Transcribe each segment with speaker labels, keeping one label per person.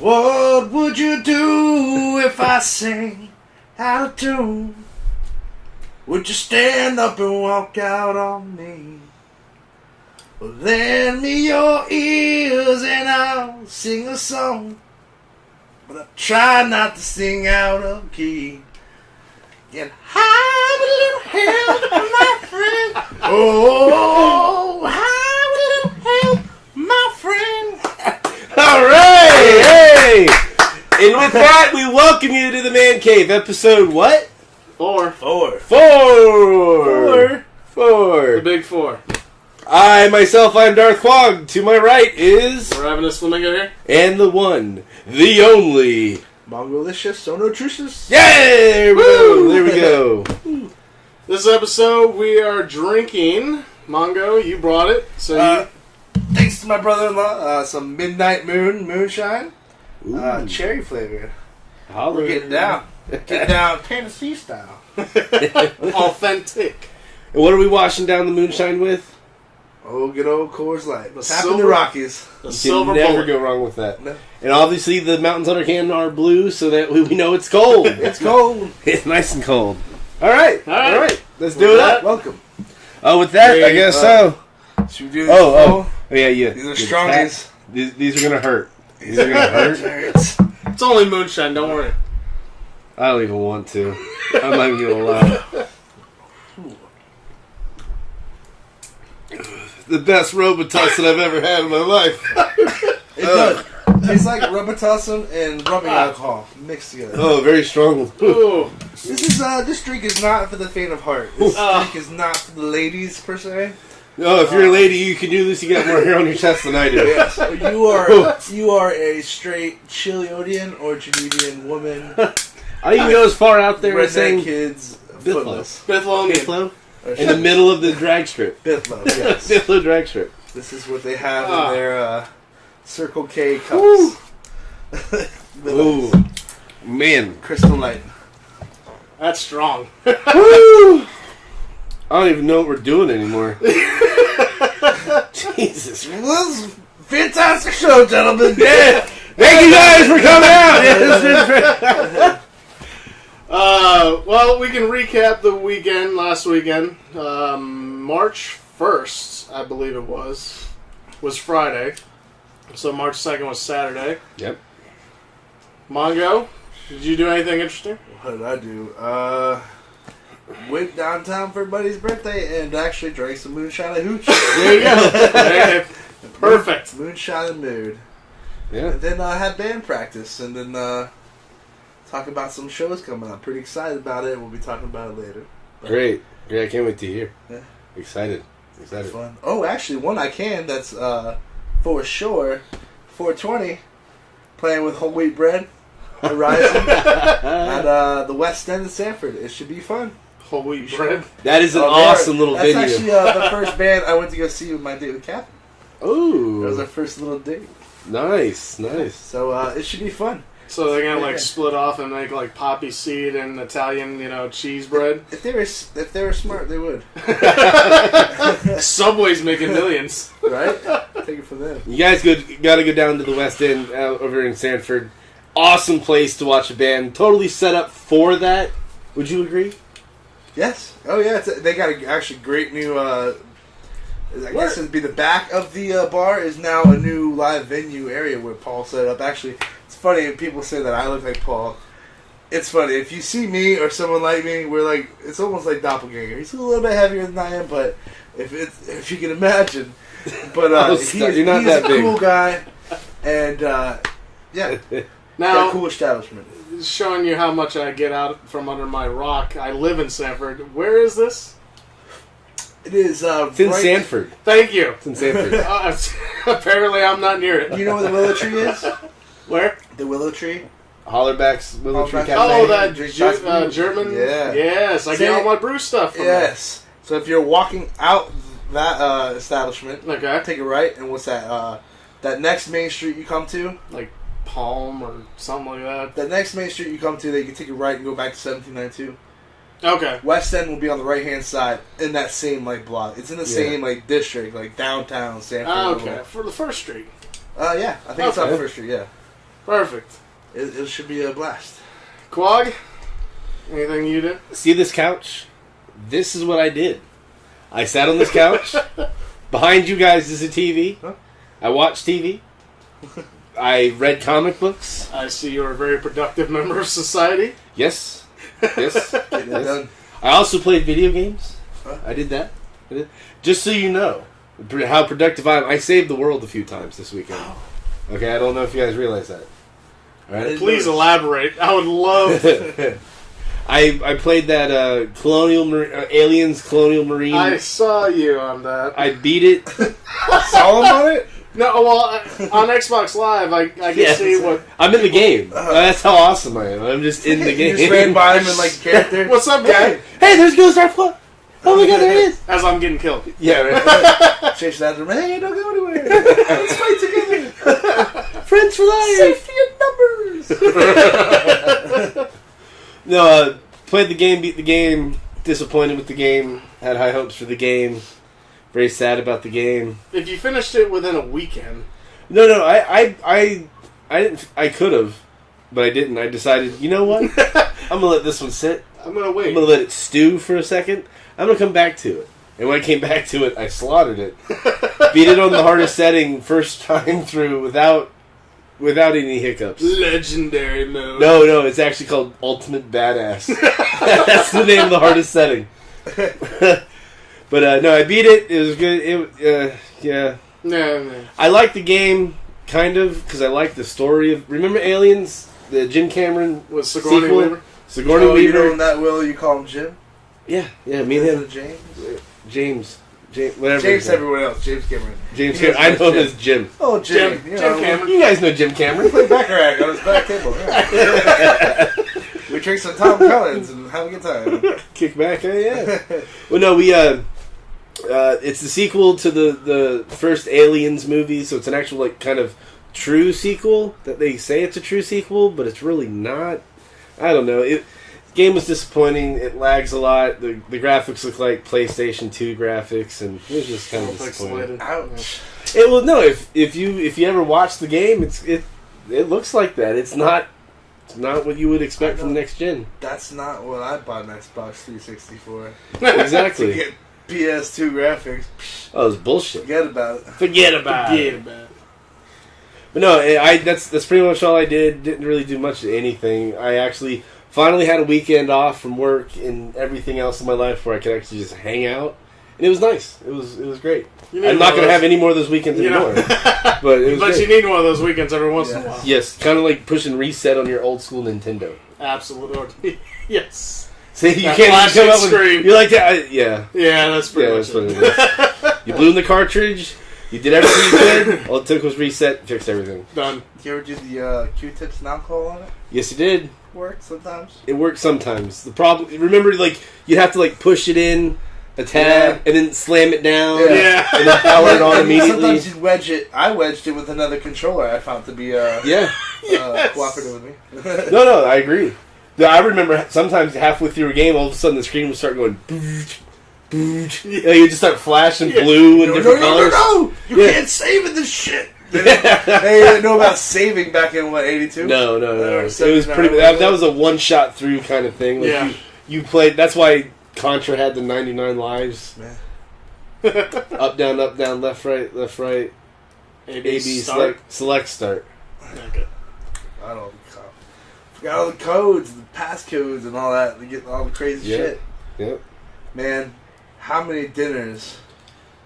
Speaker 1: What would you do if I sang out of tune? Would you stand up and walk out on me? Well, lend me your ears and I'll sing a song. But I try not to sing out of key. Get high with a little help, my friend. Oh, high with a little help, my friend.
Speaker 2: All right, hey! And with that, we welcome you to the Man Cave, episode what?
Speaker 1: Four.
Speaker 3: The big four.
Speaker 2: I'm DarthQuag. To my right is...
Speaker 3: RavenusFlamingo here.
Speaker 2: And the one, the only...
Speaker 1: Mongolicious, so no truces.
Speaker 2: Yay! There we go.
Speaker 3: This episode, we are drinking. Mongo, you brought it. So
Speaker 1: thanks to my brother-in-law, some Midnight Moonshine. Cherry flavor. We're getting down. Getting down Tennessee style.
Speaker 3: Authentic.
Speaker 2: And what are we washing down the moonshine with?
Speaker 1: Oh, good old Coors Light.
Speaker 3: Tapping
Speaker 1: the Rockies.
Speaker 3: The
Speaker 2: silver
Speaker 3: bullet.
Speaker 2: never go wrong with that.
Speaker 1: No.
Speaker 2: And obviously the mountains on our can are blue so that we know it's cold.
Speaker 1: It's cold.
Speaker 2: It's nice and cold. All right. Let's do
Speaker 3: With
Speaker 2: it.
Speaker 1: Welcome.
Speaker 2: Oh, with that, I guess so.
Speaker 1: Should we do
Speaker 2: These yeah.
Speaker 1: These are strongies.
Speaker 2: These are going to hurt. These are going to hurt.
Speaker 3: It's only moonshine, don't worry.
Speaker 2: I don't even want to. I'm not even going to lie. The best Robitussin I've ever had in my life.
Speaker 1: It does. Tastes like Robitussin and rubbing alcohol mixed together.
Speaker 2: Oh, very strong.
Speaker 3: Ooh.
Speaker 1: This drink is not for the faint of heart. This drink is not for the ladies per se.
Speaker 2: Oh, if you're a lady, you can do this. You got more hair on your chest than I do.
Speaker 1: Yes. You are a straight Chilean or Genedian woman.
Speaker 2: I even go as far out there as saying
Speaker 1: kids
Speaker 2: Bithlo.
Speaker 3: Bithlo.
Speaker 2: In the middle of the drag strip.
Speaker 1: Bithlo, yes.
Speaker 2: Bithlo drag strip.
Speaker 1: This is what they have in their Circle K cups.
Speaker 2: Ooh. Man.
Speaker 1: Crystal Light.
Speaker 3: That's strong.
Speaker 2: Woo! I don't even know what we're doing anymore. Jesus.
Speaker 1: Well, this is a fantastic show, gentlemen.
Speaker 2: Yeah. Thank you guys for coming out.
Speaker 3: Well, we can recap the weekend, last weekend. March 1st, I believe it was Friday. So March 2nd was Saturday.
Speaker 2: Yep.
Speaker 3: Mongo, did you do anything interesting?
Speaker 1: What did I do? Went downtown for everybody's birthday and actually drank some moonshine and hooch.
Speaker 3: There you go. Hey, perfect.
Speaker 1: Moonshine and mood.
Speaker 2: Yeah.
Speaker 1: And then I had band practice and then talk about some shows coming up. Pretty excited about it. We'll be talking about it later.
Speaker 2: Great. I can't wait to hear.
Speaker 1: Yeah.
Speaker 2: Excited.
Speaker 1: Fun. Oh, actually, one I can. That's for sure. 420. Playing with whole wheat bread. Horizon. At the West End of Sanford. It should be fun.
Speaker 3: Whole wheat bread.
Speaker 2: That is an awesome little venue.
Speaker 1: That's actually the first band I went to go see with my date with Catherine.
Speaker 2: Ooh.
Speaker 1: That was our first little date.
Speaker 2: Nice.
Speaker 1: So it should be fun.
Speaker 3: So they're gonna split off and make poppy seed and Italian, cheese bread.
Speaker 1: If they were smart, they would.
Speaker 3: Subway's making millions,
Speaker 1: right? Take it from them.
Speaker 2: You guys got to go down to the West End over in Sanford. Awesome place to watch a band. Totally set up for that. Would you agree?
Speaker 1: Yes. Oh yeah. They got actually great new. I guess it'd be the back of the bar is now a new live venue area where Paul set up. Actually, it's funny if people say that I look like Paul. It's funny if you see me or someone like me, we're it's almost like doppelganger. He's a little bit heavier than I am, but if you can imagine, but he's a cool guy, and yeah,
Speaker 3: now
Speaker 1: a cool establishment.
Speaker 3: Showing you how much I get out from under my rock. I live in Sanford. Where is this?
Speaker 1: It is.
Speaker 2: It's in Sanford.
Speaker 3: Thank you.
Speaker 2: It's in Sanford.
Speaker 3: Apparently, I'm not near it.
Speaker 1: You know where the willow tree is?
Speaker 3: Where?
Speaker 1: The willow tree.
Speaker 2: Hollerback's Willow Tree Cafe.
Speaker 3: Oh, that German.
Speaker 1: Yeah.
Speaker 3: Yes, I get all my brew stuff from
Speaker 1: yes. So if you're walking out that establishment,
Speaker 3: okay,
Speaker 1: take a right, and what's that? That next main street you come to,
Speaker 3: Palm or something like that.
Speaker 1: The next main street you come to, you can take a right and go back to 1792.
Speaker 3: Okay.
Speaker 1: West End will be on the right-hand side in that same, block. It's in the same, district, downtown Sanford.
Speaker 3: Okay. For the first street.
Speaker 1: Yeah. I think it's on the first street, yeah.
Speaker 3: Perfect.
Speaker 1: It should be a blast.
Speaker 3: Quag, anything you did?
Speaker 2: See this couch? This is what I did. I sat on this couch. Behind you guys is a TV.
Speaker 1: Huh?
Speaker 2: I watched TV. I read comic books.
Speaker 3: I see you're a very productive member of society.
Speaker 2: Yes. Yes.
Speaker 1: Getting it done.
Speaker 2: I also played video games.
Speaker 1: Huh?
Speaker 2: I did that. Just so you know how productive I am. I saved the world a few times this weekend. Okay, I don't know if you guys realize that. All right.
Speaker 3: Please elaborate. I would love.
Speaker 2: I played that Aliens Colonial Marine.
Speaker 3: I saw you on that.
Speaker 2: I beat it.
Speaker 1: Saw him on it?
Speaker 3: No, well, on Xbox Live, I can
Speaker 2: Yes.
Speaker 3: see what.
Speaker 2: I'm in the game. That's how awesome I am. I'm just in the game.
Speaker 1: You just ran by him in like character.
Speaker 3: What's up, guy?
Speaker 2: Hey, there's Ghost Darth. Oh my god, there he is.
Speaker 3: As I'm getting killed.
Speaker 2: Yeah, right.
Speaker 1: Chasing after him. Hey, don't go anywhere. Let's fight together.
Speaker 2: Friends for life.
Speaker 1: Safety in numbers.
Speaker 2: No, played the game, beat the game, disappointed with the game, had high hopes for the game, very sad about the game.
Speaker 3: If you finished it within a weekend.
Speaker 2: No, I didn't. I could have, but I didn't. I decided, you know what? I'm gonna let this one sit.
Speaker 3: I'm gonna wait.
Speaker 2: I'm gonna let it stew for a second. I'm gonna come back to it. And when I came back to it, I slaughtered it. Beat it on the hardest setting, first time through, without any hiccups.
Speaker 3: Legendary mode.
Speaker 2: No, it's actually called Ultimate Badass. That's the name of the hardest setting. But no, I beat it. It was good. Yeah.
Speaker 3: No.
Speaker 2: I liked the game, kind of, because I liked the story of. Remember Aliens? The Jim Cameron
Speaker 3: Was Sigourney
Speaker 2: sequel?
Speaker 3: Weaver?
Speaker 2: Sigourney
Speaker 1: You
Speaker 2: Weaver.
Speaker 1: know him that well, you call him Jim?
Speaker 2: Yeah, me and him.
Speaker 1: James?
Speaker 2: James, whatever.
Speaker 1: James everyone else. James Cameron.
Speaker 2: James
Speaker 1: He goes
Speaker 2: Cameron. I know him
Speaker 1: by
Speaker 2: as Jim.
Speaker 1: Oh, Jim.
Speaker 3: Jim
Speaker 1: You know,
Speaker 3: Cameron.
Speaker 2: You guys know Jim Cameron.
Speaker 1: We play Baccarat on his back table. Yeah. We drink some Tom Collins and have a good time.
Speaker 2: Kick back, yeah. Well, no, we it's the sequel to the first Aliens movie, so it's an actual like kind of true sequel. That they say it's a true sequel, but it's really not. I don't know. The game was disappointing. It lags a lot. The graphics look like PlayStation 2 graphics, and it was just kind of disappointing.
Speaker 1: Ouch.
Speaker 2: It will no. If you ever watch the game, it looks like that. It's not what you would expect from next gen.
Speaker 1: That's not what I bought an Xbox 360 for.
Speaker 2: Exactly.
Speaker 1: To get PS2 graphics.
Speaker 2: Oh, it's bullshit.
Speaker 1: Forget about it.
Speaker 2: Forget about it. But no, that's pretty much all I did. Didn't really do much of anything. I actually finally had a weekend off from work and everything else in my life where I could actually just hang out, and it was nice. It was great. I'm not going to have any more of those weekends anymore. But it was
Speaker 3: But
Speaker 2: great.
Speaker 3: you need one of those weekends every once in a while.
Speaker 2: Yes, kind of like pushing reset on your old school Nintendo.
Speaker 3: Absolutely. Yes.
Speaker 2: See, you
Speaker 3: That
Speaker 2: can't just come
Speaker 3: flashing
Speaker 2: up with,
Speaker 3: screen.
Speaker 2: you're like that. Yeah.
Speaker 3: Yeah, that's pretty much
Speaker 2: That's
Speaker 3: it.
Speaker 2: what it is. You blew in the cartridge. You did everything you could. All it took was reset, fixed everything.
Speaker 3: Done.
Speaker 1: You ever do the Q-tips and alcohol on it?
Speaker 2: Yes, it did.
Speaker 1: Work sometimes.
Speaker 2: It worked sometimes. The problem, remember, like you'd have to like push it in a tab and then slam it down,
Speaker 3: Yeah.
Speaker 2: and then power it on
Speaker 1: I mean,
Speaker 2: immediately.
Speaker 1: sometimes you'd wedge it. I wedged it with another controller. I found to be
Speaker 2: Yeah.
Speaker 1: cooperative with me.
Speaker 2: No, I agree. I remember sometimes halfway through a game, all of a sudden the screen would start going. You just start flashing blue and different colors.
Speaker 1: No! You can't save in this shit. They didn't know about saving back in what 82.
Speaker 2: No. It was
Speaker 1: 79,
Speaker 2: pretty. That was a one shot through kind of thing. Like
Speaker 3: Yeah.
Speaker 2: you played. That's why Contra had the 99 lives. Up, down, left, right. A, B, select, start.
Speaker 3: Okay.
Speaker 1: I don't. Forgot all the codes, the passcodes, and all that. To get all the crazy shit.
Speaker 2: Yep.
Speaker 1: Man, how many dinners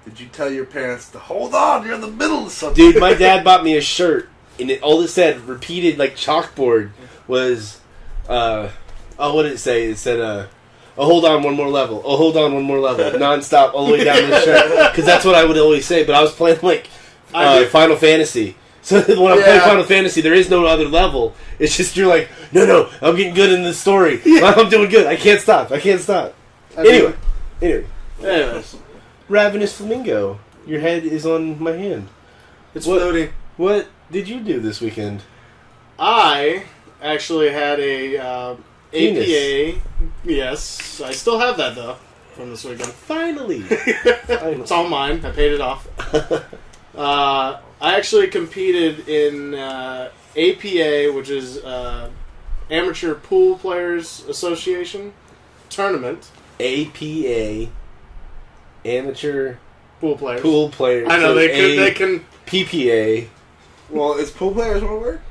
Speaker 1: did you tell your parents to hold on? You're in the middle of something.
Speaker 2: Dude, my dad bought me a shirt, and all it said, repeated like chalkboard, was, what did it say? It said, oh, hold on one more level. Oh, hold on one more level. Non-stop all the way down the shirt. Because that's what I would always say, but I was playing like Final Fantasy. So when I'm playing Final Fantasy, there is no other level. It's just you're like, no, I'm getting good in this story. I'm doing good. I can't stop. Anyway.
Speaker 3: Anyways.
Speaker 2: RavenusFlamingo, your head is on my hand.
Speaker 3: It's floating.
Speaker 2: What did you do this weekend?
Speaker 3: I actually had a
Speaker 2: Penis.
Speaker 3: APA. Yes, I still have that though from this weekend.
Speaker 2: Finally.
Speaker 3: It's all mine. I paid it off. I actually competed in APA, which is Amateur Pool Players Association tournament.
Speaker 2: APA, Amateur
Speaker 3: Pool Players.
Speaker 2: Pool Players.
Speaker 3: I know,
Speaker 2: So
Speaker 3: they can...
Speaker 2: PPA.
Speaker 1: Well, is pool players one word?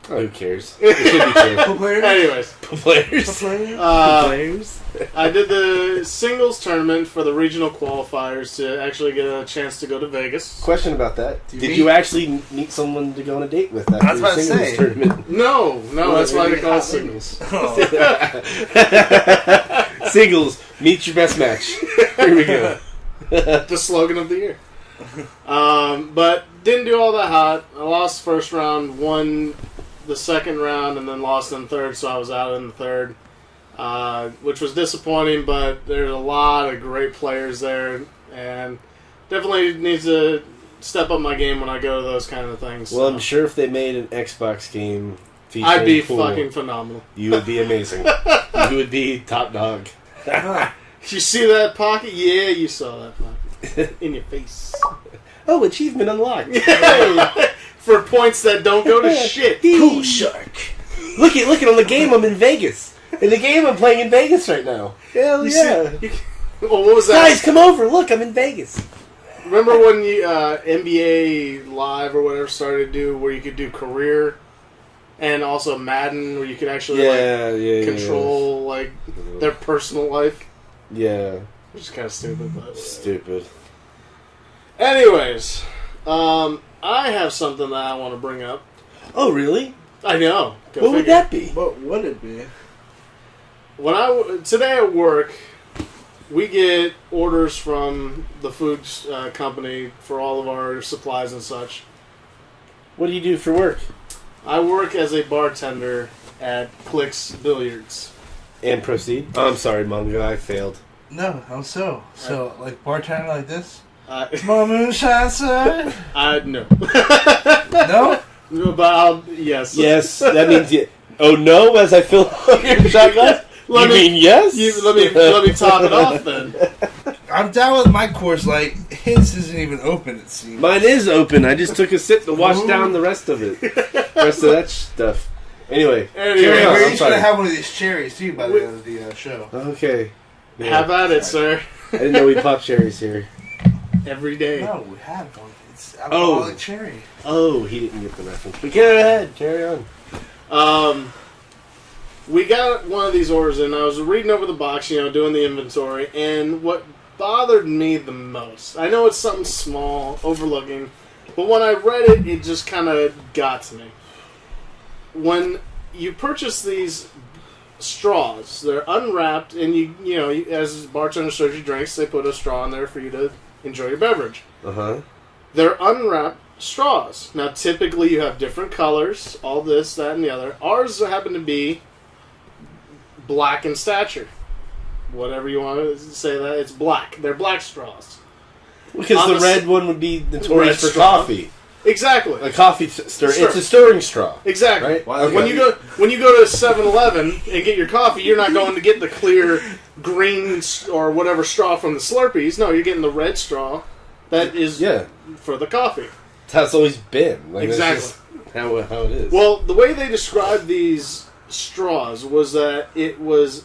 Speaker 2: Oh, who cares? It should be true.
Speaker 1: Pool players?
Speaker 3: Anyways.
Speaker 2: Pool players.
Speaker 1: Pool players?
Speaker 2: Pool players.
Speaker 3: I did the singles tournament for the regional qualifiers to actually get a chance to go to Vegas.
Speaker 2: Question about that.
Speaker 1: Do you
Speaker 2: Did
Speaker 1: meet-
Speaker 2: you actually meet someone to go on a date with after
Speaker 1: I was
Speaker 2: the
Speaker 1: about to
Speaker 2: singles
Speaker 1: say.
Speaker 2: tournament?
Speaker 3: No, that's why they call it
Speaker 2: Maybe
Speaker 3: singles.
Speaker 1: Oh.
Speaker 2: Singles, meet your best match. Here we go.
Speaker 3: The slogan of the year. But didn't do all that hot. I lost first round, won the second round, and then lost in third, so I was out in the third, which was disappointing, but there's a lot of great players there, and definitely need to step up my game when I go to those kind of things.
Speaker 2: Well,
Speaker 3: so.
Speaker 2: I'm sure if they made an Xbox game featuring
Speaker 3: I'd be
Speaker 2: pool,
Speaker 3: fucking phenomenal.
Speaker 2: you would be amazing. You would be top dog.
Speaker 3: You see that pocket? Yeah, you saw that pocket. In your face.
Speaker 2: Oh, achievement unlocked.
Speaker 3: For points that don't go to shit.
Speaker 2: Pool shark. Look at on the game. I'm in Vegas. In the game, I'm playing in Vegas right now. Hell
Speaker 3: You
Speaker 2: yeah!
Speaker 3: Well, what was that?
Speaker 2: Guys, come over. Look, I'm in Vegas.
Speaker 3: Remember when you, NBA Live or whatever started to do where you could do career and also Madden where you could actually control like their personal life?
Speaker 2: Yeah.
Speaker 3: Which is kind of stupid, but
Speaker 2: Stupid.
Speaker 3: anyways, I have something that I want to bring up.
Speaker 2: Oh, really?
Speaker 3: I know. Go
Speaker 2: What would
Speaker 3: figure.
Speaker 2: that be?
Speaker 1: What would it be?
Speaker 3: Today at work, we get orders from the food company for all of our supplies and such.
Speaker 2: What do you do for work?
Speaker 3: I work as a bartender at Clicks Billiards.
Speaker 2: And proceed. Oh, I'm sorry, Manga. I failed.
Speaker 1: No, how so? So, like bartender like this?
Speaker 3: Uh,
Speaker 1: More moonshine, sir?
Speaker 3: no.
Speaker 1: No?
Speaker 3: No, but yes.
Speaker 2: Yes, that means you. Oh no! As I fill up your shot glass.
Speaker 3: Let
Speaker 2: You
Speaker 3: me-
Speaker 2: mean yes?
Speaker 3: let me top it off then.
Speaker 1: I'm down with my course. Like, his isn't even open, it seems.
Speaker 2: Mine is open. I just took a sip to wash
Speaker 1: Ooh.
Speaker 2: down the rest of it. Rest of that stuff. Anyway.
Speaker 3: Anyway,
Speaker 2: carry on.
Speaker 1: We're
Speaker 2: I'm
Speaker 1: each going to
Speaker 2: sorry.
Speaker 1: have one of these cherries, too, by the end of the show.
Speaker 2: Okay. Yeah.
Speaker 3: Have at it, sir.
Speaker 2: I didn't know we pop cherries here.
Speaker 3: Every day.
Speaker 1: No, we had one. It's alcoholic cherry.
Speaker 2: Oh, he didn't get the reference. But go ahead. Carry on.
Speaker 3: We got one of these orders and I was reading over the box, doing the inventory, and what bothered me the most, I know it's something small, overlooking, but when I read it, it just kind of got to me. When you purchase these straws, they're unwrapped, and you as bartender serves you drinks, they put a straw in there for you to enjoy your beverage.
Speaker 2: Uh-huh.
Speaker 3: They're unwrapped straws. Now, typically, you have different colors, all this, that, and the other. Ours happen to be black in stature. Whatever you want to say that, it's black. They're black straws.
Speaker 2: Because
Speaker 3: On
Speaker 2: the
Speaker 3: the
Speaker 2: red one would be notorious
Speaker 3: red
Speaker 2: for
Speaker 3: straw.
Speaker 2: coffee.
Speaker 3: Exactly.
Speaker 2: A coffee stir.
Speaker 3: Stir.
Speaker 2: It's a stirring straw.
Speaker 3: Exactly.
Speaker 2: Right?
Speaker 1: Why-
Speaker 3: When you go to 7-Eleven and get your coffee, you're not going to get the clear green or whatever straw from the Slurpees. No, you're getting the red straw that is
Speaker 2: Yeah.
Speaker 3: for the coffee.
Speaker 2: That's how it's always been. Like, that's
Speaker 3: Exactly.
Speaker 2: just how it is.
Speaker 3: Well, the way they described these straws was that it was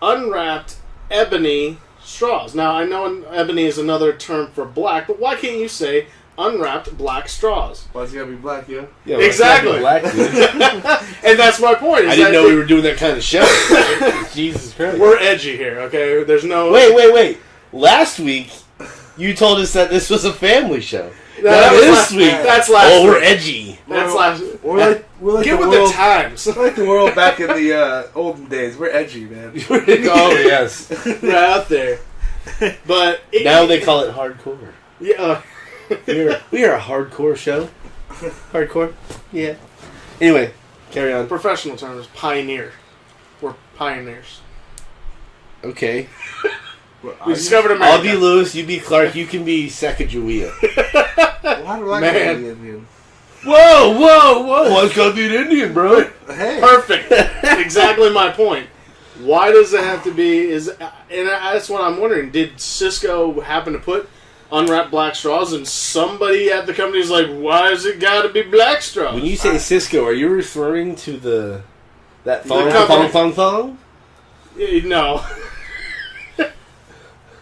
Speaker 3: unwrapped ebony straws. Now, I know ebony is another term for black, but why can't you say unwrapped black straws?
Speaker 1: Why's it got to be black, yeah?
Speaker 2: yeah, well,
Speaker 3: exactly.
Speaker 2: it's not black, dude.
Speaker 3: And that's my point.
Speaker 2: I didn't know we were doing that kind of show. Jesus Christ.
Speaker 3: We're edgy here, okay? There's no...
Speaker 2: Wait. Last week, you told us that this was a family show.
Speaker 3: No,
Speaker 2: Now
Speaker 3: that was
Speaker 2: this
Speaker 3: last-
Speaker 2: week,
Speaker 3: that's last
Speaker 2: oh, we're
Speaker 3: week.
Speaker 2: edgy.
Speaker 3: That's last...
Speaker 1: We're like
Speaker 3: Get
Speaker 1: the
Speaker 3: with
Speaker 1: world.
Speaker 3: the times.
Speaker 1: We're like the world back in the olden days. We're edgy, man.
Speaker 2: Oh, yes.
Speaker 3: Right out there. But...
Speaker 2: Now they call it hardcore.
Speaker 3: Yeah.
Speaker 2: We are a hardcore show. Hardcore? Yeah. Anyway, carry on.
Speaker 3: Professional term is pioneer. We're pioneers.
Speaker 2: Okay.
Speaker 3: We discovered America.
Speaker 2: I'll be Lewis, you be Clark, you can be Sacagawea.
Speaker 1: Why do I
Speaker 3: Man.
Speaker 1: gotta be Indian?
Speaker 2: Whoa! Why it's gotta be an Indian, bro?
Speaker 1: Hey.
Speaker 3: Perfect. Exactly my point. Why does it have to be? And that's what I'm wondering. Did Cisco happen to put unwrapped black straws, and somebody at the company is like, "Why has it got to be black straws?"
Speaker 2: When you say Cisco, are you referring to that
Speaker 3: company.
Speaker 2: thong?
Speaker 3: No.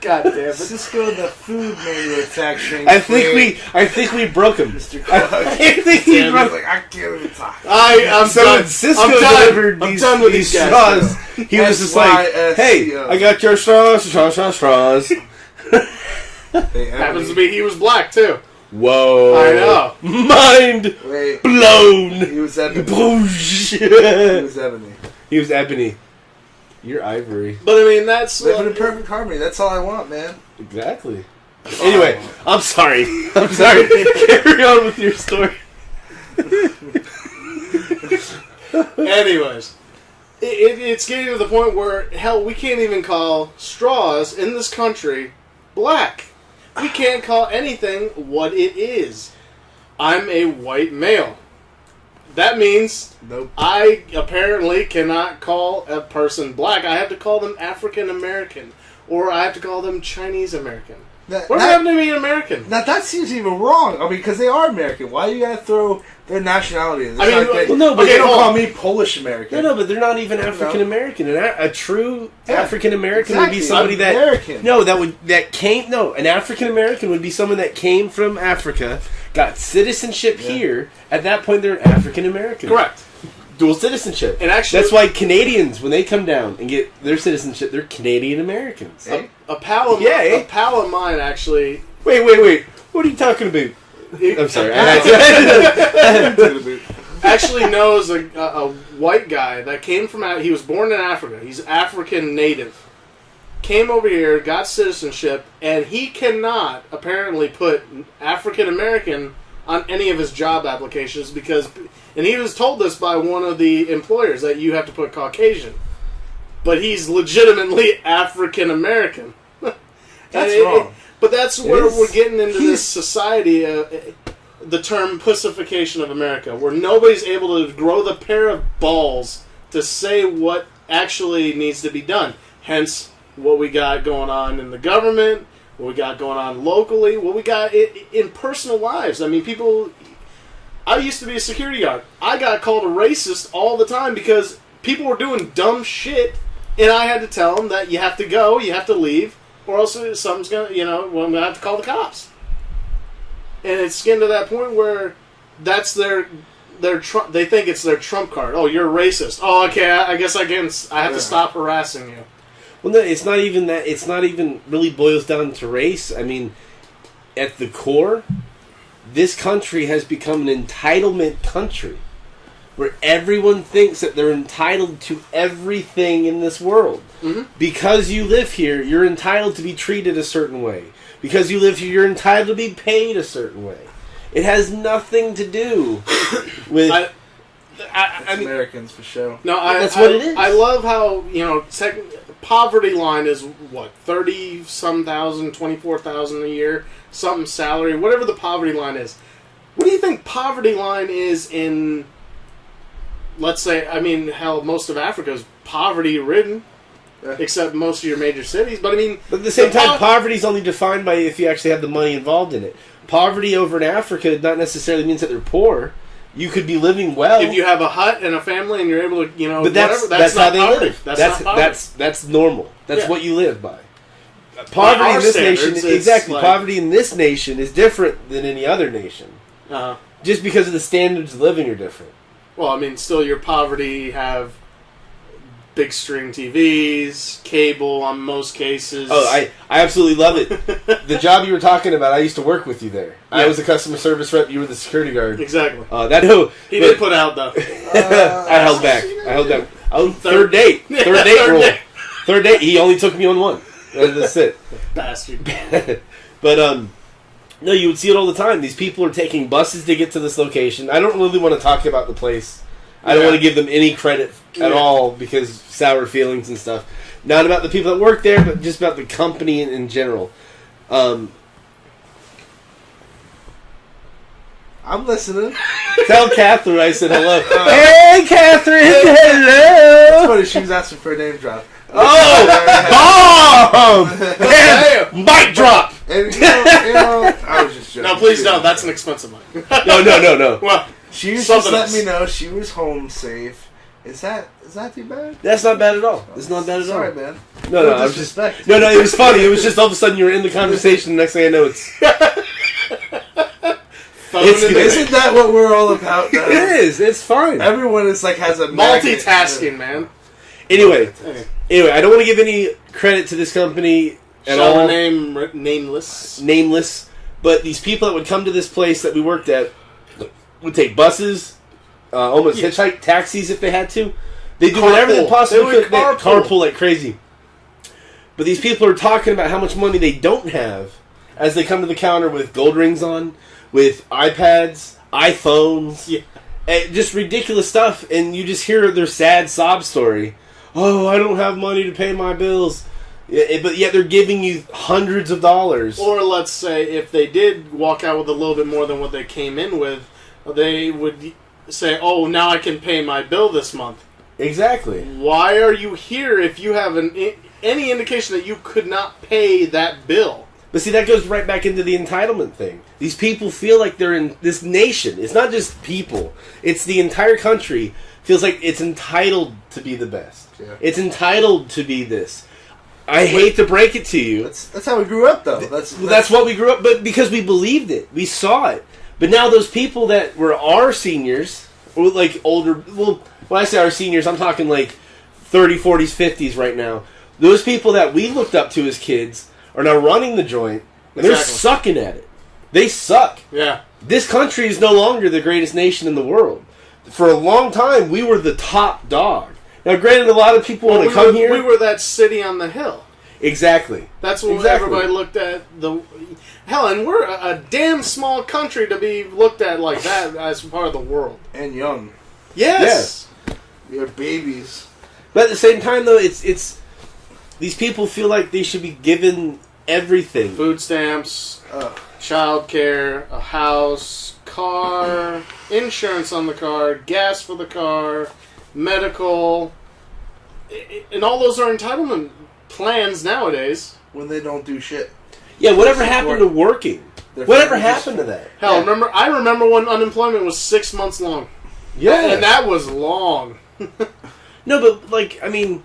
Speaker 3: God damn it.
Speaker 1: Cisco, the food manufacturing.
Speaker 2: I think we broke him.
Speaker 1: Mr.
Speaker 2: I
Speaker 1: Clark.
Speaker 2: think we
Speaker 1: He's
Speaker 2: broke.
Speaker 1: like, I can't even talk.
Speaker 3: I'm
Speaker 2: So
Speaker 3: done.
Speaker 2: when Cisco
Speaker 3: I'm done.
Speaker 2: delivered
Speaker 3: I'm
Speaker 2: these,
Speaker 3: done with
Speaker 2: these
Speaker 3: these guys.
Speaker 2: straws, he was just like, "Hey, I got your straws."
Speaker 1: Hey,
Speaker 3: Happens to be he was black too.
Speaker 2: Whoa!
Speaker 3: I know.
Speaker 2: Mind
Speaker 1: Wait,
Speaker 2: blown.
Speaker 1: he was ebony.
Speaker 2: Bullshit.
Speaker 1: He was ebony.
Speaker 2: He was ebony. You're ivory.
Speaker 3: But I mean, that's
Speaker 1: Living in perfect harmony. That's all I want, man.
Speaker 2: Exactly. Anyway, I'm sorry. Carry on with your story.
Speaker 3: Anyways, it's getting to the point where, hell, we can't even call straws in this country black. We can't call anything what it is. I'm a white male. That means
Speaker 1: Nope.
Speaker 3: I apparently cannot call a person black. I have to call them African American. Or I have to call them Chinese American. What's happening to be an American?
Speaker 1: Now that seems even wrong. I mean, because they are American. Why you gotta throw their nationality in?
Speaker 3: I mean,
Speaker 1: well,
Speaker 2: no, but
Speaker 1: they don't
Speaker 3: hold
Speaker 1: call
Speaker 3: on.
Speaker 1: me Polish American.
Speaker 2: No, but they're not even African American. A true African American would be
Speaker 1: Exactly.
Speaker 2: somebody that
Speaker 1: American.
Speaker 2: an African American would be someone that came from Africa, got citizenship here. At that point, they're an African American.
Speaker 3: Correct.
Speaker 2: Dual citizenship.
Speaker 3: And actually,
Speaker 2: that's why Canadians, when they come down and get their citizenship, they're Canadian Americans.
Speaker 3: a pal of
Speaker 2: Yeah,
Speaker 3: a pal of mine actually.
Speaker 2: Wait. What are you talking about? I'm sorry.
Speaker 3: Actually knows a white guy that came from. He was born in Africa. He's African native. Came over here, got citizenship, and he cannot apparently put African American on any of his job applications because, and he was told this by one of the employers that you have to put Caucasian, but he's legitimately African American.
Speaker 1: That's wrong.
Speaker 3: But that's where
Speaker 1: is.
Speaker 3: we're getting into this society, the term pussification of America, where nobody's able to grow the pair of balls to say what actually needs to be done. Hence, what we got going on in the government, what we got going on locally, what we got in personal lives. I mean, people... I used to be a security guard. I got called a racist all the time because people were doing dumb shit, and I had to tell them that you have to go, you have to leave, or else something's gonna, I'm gonna have to call the cops. And it's getting to that point where that's their Trump. They think it's their trump card. Oh, you're a racist. Oh, okay. I guess I have to stop harassing you.
Speaker 2: Well, no, it's not even that. It's not even really boils down to race. I mean, at the core, this country has become an entitlement country, where everyone thinks that they're entitled to everything in this world.
Speaker 3: Mm-hmm.
Speaker 2: Because you live here, you're entitled to be treated a certain way. Because you live here, you're entitled to be paid a certain way. It has nothing to do with...
Speaker 3: I mean,
Speaker 1: Americans for sure.
Speaker 3: No,
Speaker 2: that's what it is.
Speaker 3: I love how, poverty line is, 30-some thousand, 24,000 a year, something salary, whatever the poverty line is. What do you think poverty line is in, let's say, hell, most of Africa is poverty-ridden, except most of your major cities, but
Speaker 2: But at the same time, poverty is only defined by if you actually have the money involved in it. Poverty over in Africa not necessarily means that they're poor. You could be living well.
Speaker 3: If you have a hut and a family and you're able to,
Speaker 2: but that's
Speaker 3: not
Speaker 2: how they
Speaker 3: poverty.
Speaker 2: live.
Speaker 3: That's not poverty.
Speaker 2: That's normal. That's what you live by.
Speaker 3: By
Speaker 2: Poverty
Speaker 3: our
Speaker 2: in this
Speaker 3: standards,
Speaker 2: nation,
Speaker 3: it's
Speaker 2: exactly.
Speaker 3: like-
Speaker 2: Poverty in this nation is different than any other nation. Just because of the standards of living are different.
Speaker 3: Well, still your poverty have big screen TVs, cable on most cases.
Speaker 2: Oh, I absolutely love it. The job you were talking about, I used to work with you there. I was a customer service rep. You were the security guard.
Speaker 3: Exactly.
Speaker 2: He
Speaker 3: did put out though.
Speaker 2: I held back. Oh, third date. Third date rule. Third date. He only took me on one. That's it.
Speaker 3: Bastard.
Speaker 2: But no, you would see it all the time. These people are taking buses to get to this location. I don't really want to talk about the place. I don't want to give them any credit at all because sour feelings and stuff. Not about the people that work there, but just about the company in general.
Speaker 1: I'm listening.
Speaker 2: Tell Catherine I said hello. Hey, Catherine, hello.
Speaker 1: It's funny, she was asking for a name drop.
Speaker 2: Oh, bomb! And mic drop.
Speaker 1: And I was just joking.
Speaker 3: No, please don't. That's an expensive mic.
Speaker 2: No.
Speaker 3: Well,
Speaker 1: She was
Speaker 3: something
Speaker 1: just letting
Speaker 3: else.
Speaker 1: me know she was home safe. Is that too bad?
Speaker 2: That's not bad at all. It's not bad at all.
Speaker 1: Sorry, man.
Speaker 2: No, I was just... No, it was funny. It was just all of a sudden you were in the conversation, the next thing I know it's...
Speaker 3: Isn't
Speaker 1: that what we're all about now?
Speaker 2: It is. It's fine.
Speaker 1: Everyone is has a
Speaker 3: multitasking, man.
Speaker 2: Anyway, I don't want to give any credit to this company at
Speaker 3: Shall
Speaker 2: all.
Speaker 3: name nameless.
Speaker 2: Nameless. But these people that would come to this place that we worked at would take buses, almost hitchhike, taxis if they had to. They do whatever they possibly could. Carpool like crazy. But these people are talking about how much money they don't have as they come to the counter with gold rings on, with iPads, iPhones, just ridiculous stuff. And you just hear their sad sob story. Oh, I don't have money to pay my bills. But yet they're giving you hundreds of dollars.
Speaker 3: Or let's say if they did walk out with a little bit more than what they came in with, they would say, oh, now I can pay my bill this month.
Speaker 2: Exactly.
Speaker 3: Why are you here if you have any indication that you could not pay that bill?
Speaker 2: But see, that goes right back into the entitlement thing. These people feel like they're in this nation. It's not just people. It's the entire country feels like it's entitled to be the best.
Speaker 1: Yeah.
Speaker 2: It's entitled to be this. I hate to break it to you.
Speaker 1: That's how we grew up, though.
Speaker 2: That's what we grew up, but because we believed it. We saw it. But now those people that were our seniors, or like older, well, when I say our seniors, I'm talking like 30s, 40s, 50s right now. Those people that we looked up to as kids are now running the joint, and they're sucking at it. They suck.
Speaker 3: Yeah.
Speaker 2: This country is no longer the greatest nation in the world. For a long time, we were the top dog. Now, granted, a lot of people want to come here.
Speaker 3: We were that city on the hill.
Speaker 2: Exactly.
Speaker 3: That's what everybody looked at. Hell, and we're a damn small country to be looked at like that as part of the world.
Speaker 1: And young.
Speaker 3: Yes.
Speaker 1: We are babies.
Speaker 2: But at the same time, though, it's these people feel like they should be given everything.
Speaker 3: Food stamps, child care, a house, car, insurance on the car, gas for the car, medical. And all those are entitlement plans nowadays.
Speaker 1: When they don't do shit.
Speaker 2: Yeah, whatever happened to working? Whatever happened to that?
Speaker 3: Hell, I remember when unemployment was 6 months long.
Speaker 2: Yeah.
Speaker 3: And that was long.
Speaker 2: No, but, like, I mean,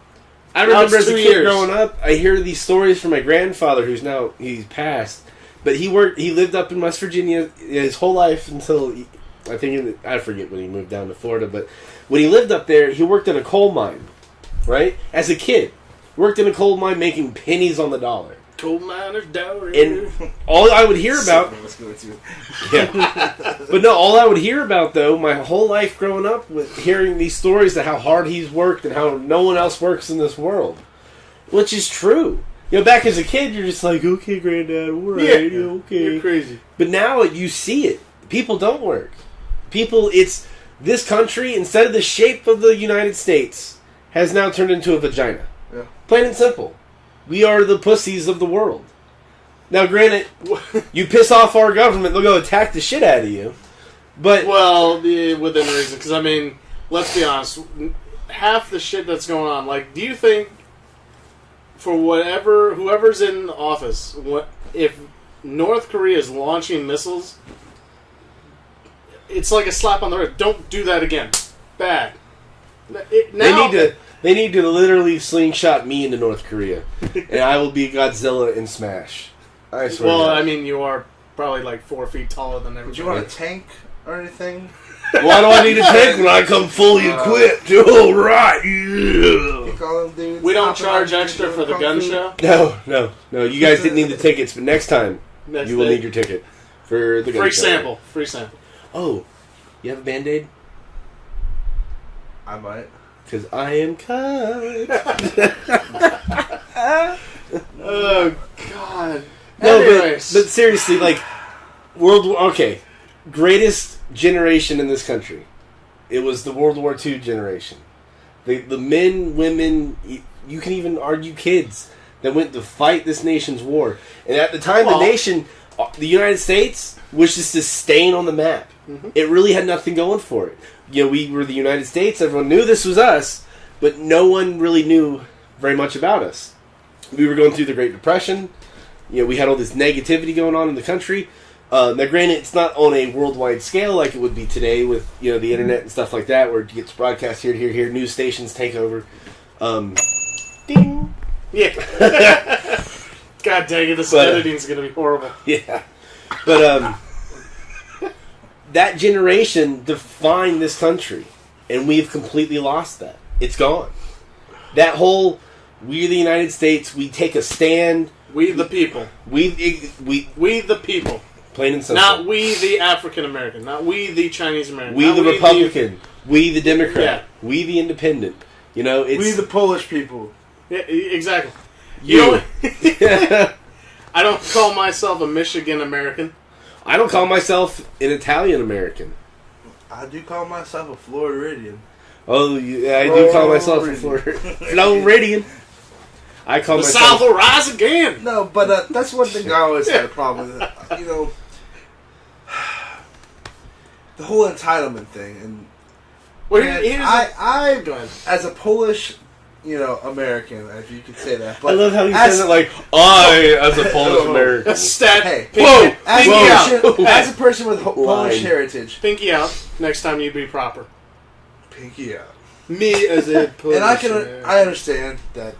Speaker 2: I remember as a kid growing up, I hear these stories from my grandfather, he's passed, but he lived up in West Virginia his whole life until, I forget when he moved down to Florida, but when he lived up there, he worked in a coal mine, right? As a kid. Worked in a coal mine making pennies on the dollar.
Speaker 3: Coal miner's daughter.
Speaker 2: And all I would hear about... But no, all I would hear about, though, my whole life growing up, with hearing these stories of how hard he's worked and how no one else works in this world. Which is true. You know, back as a kid, you're just like, okay, Granddad, all right, okay.
Speaker 3: You're crazy.
Speaker 2: But now you see it. People don't work. It's... This country, instead of the shape of the United States, has now turned into a vagina.
Speaker 1: Yeah.
Speaker 2: Plain and simple. We are the pussies of the world. Now, granted, you piss off our government, they'll go attack the shit out of you. But
Speaker 3: well, within reason, because I mean, let's be honest. Half the shit that's going on, like, do you think for whoever's in office, if North Korea is launching missiles, it's like a slap on the wrist. Don't do that again. Bad.
Speaker 2: They need to literally slingshot me into North Korea, and I will be Godzilla in Smash. I swear.
Speaker 3: Well, I mean, you are probably like 4 feet taller than everybody.
Speaker 1: Would you want a tank or anything?
Speaker 2: Why do I need a tank when I come fully equipped? All right, yeah.
Speaker 3: We don't charge extra for the gun show?
Speaker 2: No. You guys didn't need the tickets, but next time you will need your ticket for the gun show.
Speaker 3: Free sample.
Speaker 2: Oh, you have a Band-Aid?
Speaker 1: I might.
Speaker 2: Because I am cut.
Speaker 3: Oh, God.
Speaker 2: No, but seriously, like, greatest generation in this country. It was the World War II generation. The men, women, you can even argue kids that went to fight this nation's war. And at the time, the United States was just a stain on the map. Mm-hmm. It really had nothing going for it. You know, we were the United States. Everyone knew this was us, but no one really knew very much about us. We were going through the Great Depression. we had all this negativity going on in the country. Now, granted, it's not on a worldwide scale like it would be today with the internet and stuff like that, where it gets broadcast here to here, here. News stations take over. Ding.
Speaker 3: Yeah. God dang it! This editing's gonna be horrible.
Speaker 2: Yeah, but that generation defined this country, and we've completely lost that. It's gone. That whole "we the United States, we take a stand."
Speaker 3: We the people. We the people.
Speaker 2: Plain and simple.
Speaker 3: Not we the African American. Not we the Chinese American.
Speaker 2: We the Republican. We the Democrat. Yeah. We the Independent. It's
Speaker 1: we the Polish people.
Speaker 3: Yeah, exactly. You. I don't call myself a Michigan American.
Speaker 2: I don't call myself an Italian American.
Speaker 1: I do call myself a Floridian.
Speaker 2: Oh, yeah, I do call myself a Floridian. I call myself...
Speaker 3: The South will rise again!
Speaker 1: No, but that's one thing I always had a problem with. The whole entitlement thing. And
Speaker 3: well,
Speaker 1: I as a Polish... American, if you could say that. But
Speaker 2: I love how he says it like, I, as a Polish American.
Speaker 3: Hey,
Speaker 1: as a person with Polish heritage.
Speaker 3: Pinky out next time you be proper.
Speaker 1: Pinky out.
Speaker 3: Me as a Polish
Speaker 1: And I understand that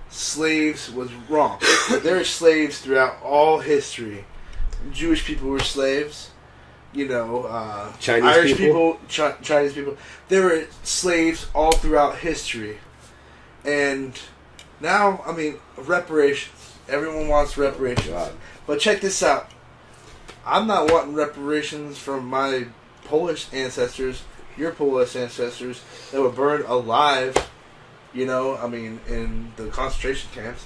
Speaker 1: slaves was wrong. There were slaves throughout all history. Jewish people were slaves.
Speaker 2: Chinese
Speaker 1: Irish
Speaker 2: people,
Speaker 1: Chinese people. There were slaves all throughout history. And now, reparations. Everyone wants reparations.
Speaker 2: God.
Speaker 1: But check this out. I'm not wanting reparations from my Polish ancestors, your Polish ancestors, that were burned alive, in the concentration camps.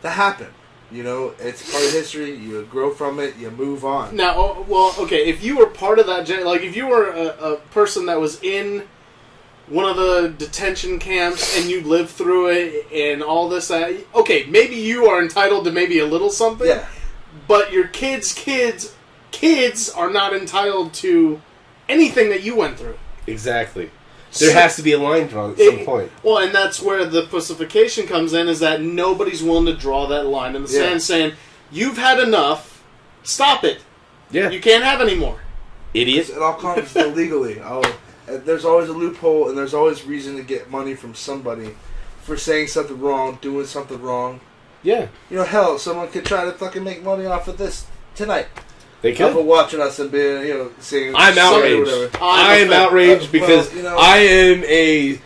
Speaker 1: That happened. It's part of history. You grow from it. You move on.
Speaker 3: Now, okay, if you were part of that, if you were a person that was in one of the detention camps and you lived through it and all this, okay, maybe you are entitled to maybe a little something.
Speaker 1: Yeah.
Speaker 3: But your kids are not entitled to anything that you went through.
Speaker 2: Exactly. There has to be a line drawn at some point.
Speaker 3: Well, and that's where the pacification comes in, is that nobody's willing to draw that line in the sand, saying, you've had enough, stop it.
Speaker 2: Yeah.
Speaker 3: You can't have any more.
Speaker 2: Idiot.
Speaker 1: It all comes illegally. There's always a loophole, and there's always reason to get money from somebody for saying something wrong, doing something wrong.
Speaker 2: Yeah.
Speaker 1: Hell, someone could try to fucking make money off of this tonight.
Speaker 2: They could.
Speaker 1: Off of watching us and being, saying...
Speaker 2: I'm outraged. I am outraged because I am a...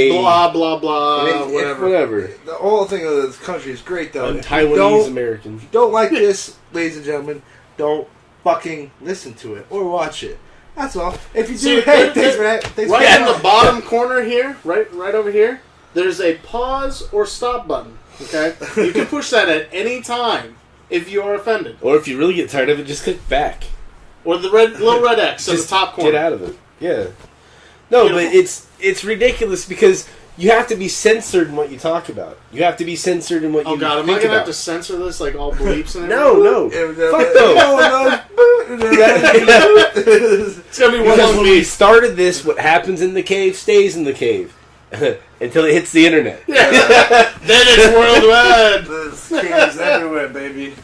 Speaker 3: Blah, blah, blah,
Speaker 2: whatever.
Speaker 1: The whole thing of this country is great, though.
Speaker 2: I'm Taiwanese American.
Speaker 1: If you don't like this, ladies and gentlemen, don't fucking listen to it or watch it. That's all. If you do, hey, thanks for that.
Speaker 3: Right in the bottom corner here, right over here, there's a pause or stop button. Okay, you can push that at any time if you are offended,
Speaker 2: or if you really get tired of it, just click back,
Speaker 3: or the little red X at the top corner.
Speaker 2: Get out of it. Yeah. No, but it's ridiculous because you have to be censored in what you talk about. You have to be censored in what you think about.
Speaker 3: Oh God, am I gonna have to censor this like all bleeps and
Speaker 2: No.
Speaker 3: everything?
Speaker 2: Fuck no.
Speaker 3: It's gonna be one
Speaker 2: because
Speaker 3: long
Speaker 2: when we started this, what happens in the cave stays in the cave until it hits the internet.
Speaker 3: Yeah. Then it's worldwide.
Speaker 1: There's caves everywhere, baby.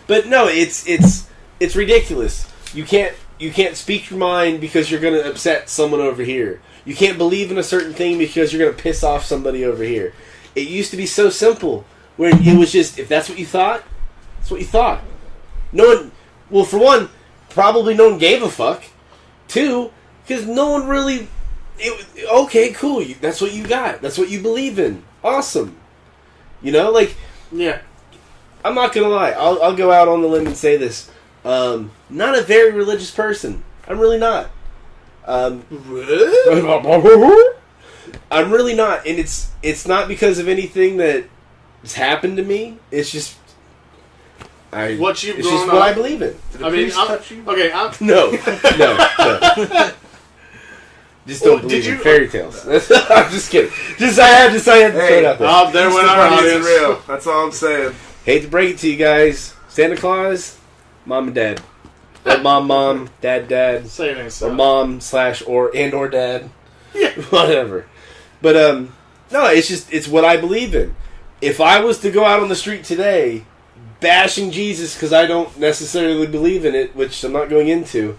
Speaker 2: But no, it's ridiculous. You can't speak your mind because you're going to upset someone over here. You can't believe in a certain thing because you're going to piss off somebody over here. It used to be so simple, where it was just, if that's what you thought, that's what you thought. No one, well, for one, probably no one gave a fuck. Two, because no one really, okay, cool, that's what you got. That's what you believe in. Awesome.
Speaker 3: Yeah.
Speaker 2: I'm not going to lie. I'll go out on the limb and say this. Not a very religious person. I'm really not. I'm really not, and it's not because of anything that has happened to me. It's just
Speaker 3: what you've
Speaker 2: it's
Speaker 3: grown
Speaker 2: just
Speaker 3: up.
Speaker 2: what I believe in.
Speaker 3: No.
Speaker 2: Just don't believe in fairy tales. I'm just kidding. I had to throw it out there.
Speaker 3: There went our audience.
Speaker 1: Real. That's all I'm saying.
Speaker 2: Hate to break it to you guys. Santa Claus, mom and dad. Or mom, dad.
Speaker 3: Say it ain't so.
Speaker 2: Or mom / or dad.
Speaker 3: Yeah.
Speaker 2: Whatever. But no, it's what I believe in. if I was to go out on the street today bashing Jesus because I don't necessarily believe in it, which I'm not going into,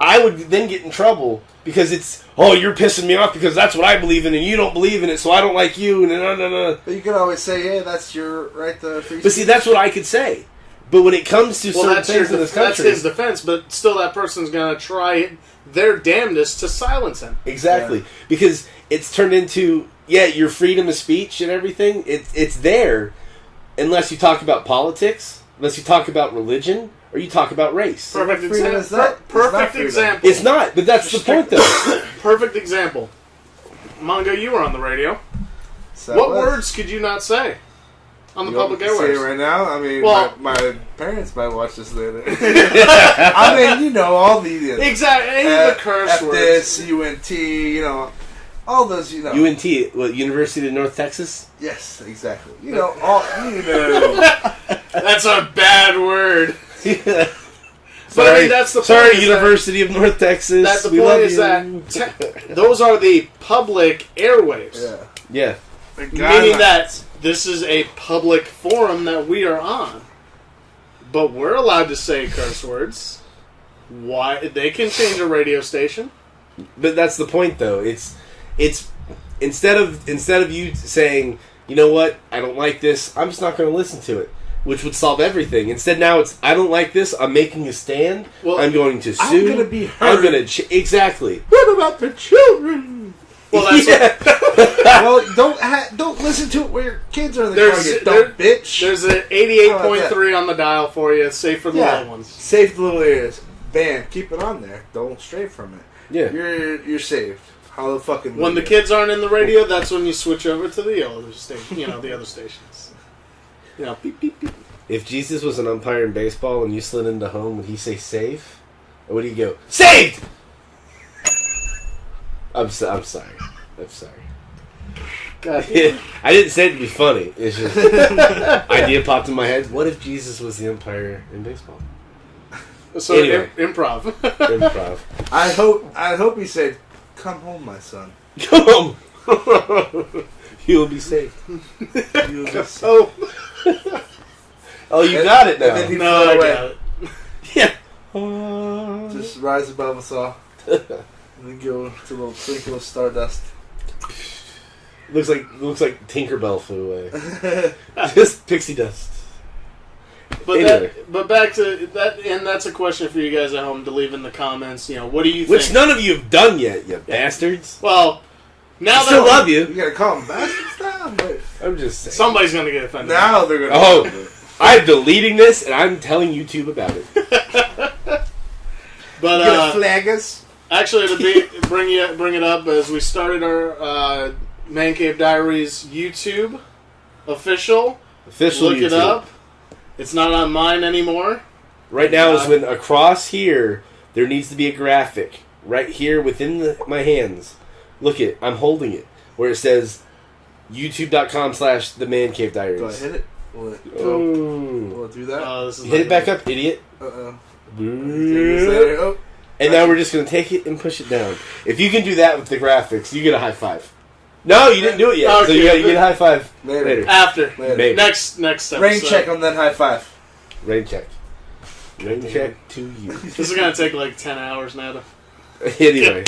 Speaker 2: I would then get in trouble because it's, oh, you're pissing me off because that's what I believe in and you don't believe in it, so I don't like you. And
Speaker 1: But you can always say, hey, that's your right to free speech.
Speaker 2: But see, that's what I could say. But when it comes to certain things in this country...
Speaker 3: That's his defense, but still that person's going to try their damnedest to silence him.
Speaker 2: Exactly. Yeah. Because it's turned into, your freedom of speech and everything, it's there unless you talk about politics, unless you talk about religion, or you talk about race.
Speaker 3: Perfect example. Perfect example.
Speaker 2: It's not, but that's the point, though.
Speaker 3: Perfect example. Mongo, you were on the radio.
Speaker 1: So
Speaker 3: what words could you not say on the public airwaves?
Speaker 1: Say it right now? I mean, my parents might watch this later. I mean, all the...
Speaker 3: exactly. The curse words.
Speaker 1: This, UNT, all those,
Speaker 2: UNT, what, University of North Texas?
Speaker 1: Yes, exactly.
Speaker 3: That's a bad word.
Speaker 2: Sorry,
Speaker 3: but I mean, that's the point.
Speaker 2: Sorry, University of North Texas.
Speaker 3: That's the point is that those are the public airwaves.
Speaker 2: Yeah.
Speaker 3: Meaning that this is a public forum that we are on. But we're allowed to say curse words. Why? They can change a radio station.
Speaker 2: But that's the point, though. It's instead of you saying, you know what, I don't like this, I'm just not going to listen to it, which would solve everything. Instead, now it's, I don't like this, I'm making a stand, I'm going to sue,
Speaker 1: I'm going to be hurt.
Speaker 2: I'm going to... Exactly.
Speaker 1: What about the children?
Speaker 3: Well, that's
Speaker 1: well, don't listen to it where your kids are in the car, you dumb bitch.
Speaker 3: There's an 88.3 on the dial for you. Safe for the little ones.
Speaker 1: Safe the little ears. Bam, keep it on there. Don't stray from it.
Speaker 2: Yeah.
Speaker 1: You're saved. How the fucking...
Speaker 3: When the kids aren't in the radio, that's when you switch over to the other station. The other stations. Beep, beep, beep.
Speaker 2: If Jesus was an umpire in baseball and you slid into home, would he say save? Or would he go, saved? I'm sorry. I'm sorry.
Speaker 3: God.
Speaker 2: I didn't say it to be funny. It's just idea popped in my head. What if Jesus was the umpire in baseball?
Speaker 3: So
Speaker 2: anyway.
Speaker 3: Improv.
Speaker 1: I hope he said, "Come home, my son.
Speaker 2: Come home. You will be saved."
Speaker 1: You will be saved.
Speaker 2: Oh, you got it now.
Speaker 1: And then he
Speaker 3: No, I got it.
Speaker 2: Yeah.
Speaker 1: Just rise above us all. And then go to a little twinkle of stardust.
Speaker 2: Looks like Tinkerbell flew away. Just pixie dust.
Speaker 3: But
Speaker 2: anyway.
Speaker 3: but back to that, and that's a question for you guys at home to leave in the comments. What do you think?
Speaker 2: Which none of you have done yet, you bastards.
Speaker 3: Well, now
Speaker 2: I still love you.
Speaker 1: You gotta call them bastards now, but
Speaker 2: I'm just saying.
Speaker 3: Somebody's gonna get offended.
Speaker 1: Now they're gonna.
Speaker 2: Oh, I'm deleting this and I'm telling YouTube about it.
Speaker 3: But
Speaker 1: you gonna flag us?
Speaker 3: Actually, to bring it up as we started our Man Cave Diaries YouTube official.
Speaker 2: Look
Speaker 3: YouTube. It up. It's not on mine anymore.
Speaker 2: Right now is when across here there needs to be a graphic right here within my hands. Look it, I'm holding it where it says youtube.com/the Man Cave Diaries.
Speaker 1: Go ahead, hit it. Will it do that?
Speaker 3: This is
Speaker 2: hit it back up, idiot. And now we're just going to take it and push it down. If you can do that with the graphics, you get a high five. No, you didn't do it yet.
Speaker 3: Okay.
Speaker 2: So you get a high five later.
Speaker 3: After.
Speaker 2: Maybe.
Speaker 3: Next episode.
Speaker 1: Rain check on that high five.
Speaker 2: Rain check. Rain check to you.
Speaker 3: This is going to take like 10 hours now to...
Speaker 2: Anyway.